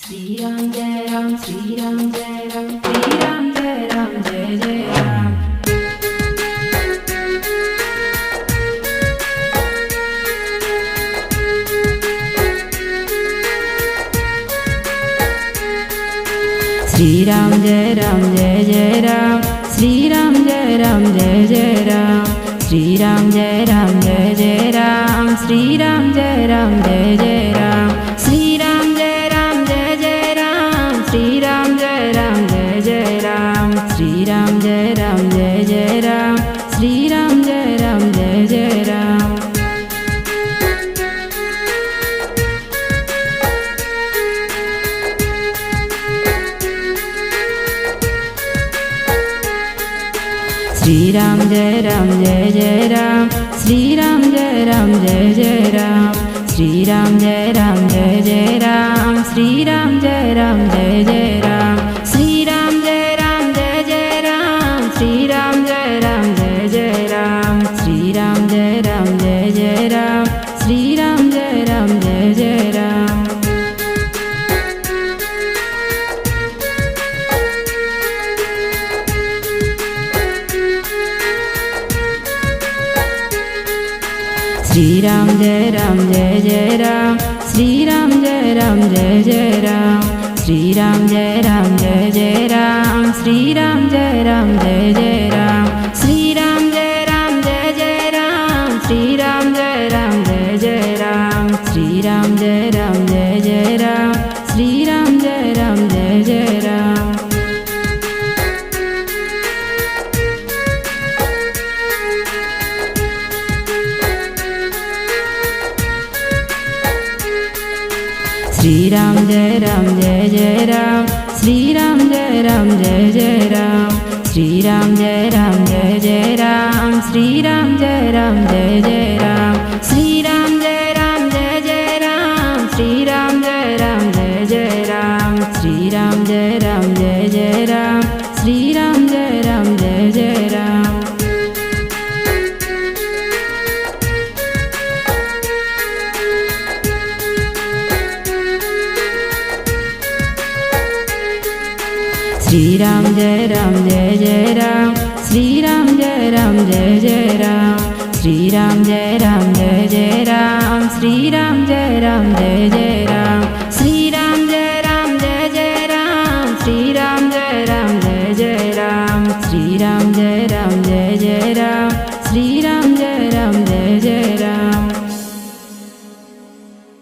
Shri Ram Jai Ram, Shri Ram Jai Ram, Shri Ram Jai Ram, Jai Jai Ram. Shri Ram Jai Ram, Jai Jai Ram, Shri Ram Jai Ram, Jai Jai Ram, Shri Ram Jai Ram, Jai Jai Ram, Shri Ram Jai Ram, Jai Jai Ram, Shri Ram Jai Ram, Jai Jai Ram, Shri Ram Jai Ram, Jai Jai Ram, Shri Ram Jai Ram, Jai Jai Ram, Shri Ram Jai Ram, Jai Jai Ram. Shri Ram Jai Ram, Jai Jai Ram, Shri Ram Jai Ram, Jai Jai Ram, Shri Ram Jai Ram, Jai Jai Ram, Shri Ram Jai Ram, Jai Jai Ram, Shri Ram Jai Ram, Jai Jai Ram, Shri Ram Jai Ram, Jai Jai Ram, Shri Ram Jai Ram, Jai Jai Ram, Shri Ram Jai Ram, Jai Jai Ram. Shri Ram Jai Ram, Jai Jai Ram, Shri Ram Jai Ram, Jai Jai Ram, Shri Ram Jai Ram, Jai Jai Ram, Shri Ram Jai Ram, Jai Jai Ram, Shri Ram Jai Ram, Jai Jai Ram, Shri Ram Jai Ram, Jai Jai Ram, Shri Ram Jai Ram, Jai Jai Ram, Shri Ram Jai Ram, Jai Jai Ram. Shri Ram Jai Ram, Jai Jai Ram, Shri Ram Jai Ram, Jai Jai Ram, Shri Ram Jai Ram, Jai Jai Ram, Shri Ram Jai Ram, Jai Jai Ram, Shri Ram Jai Ram, Jai Jai Ram, Shri Ram Jai Ram, Jai Jai Ram, Shri Ram Jai Ram, Jai Jai Ram, Shri Ram Jai Ram, Jai Jai Ram. Shri Ram Jai Ram, Jai Jai Ram, Shri Ram Jai Ram, Jai Jai Ram, Shri Ram Jai Ram, Jai Jai Ram, Shri Ram Jai Ram, Jai Jai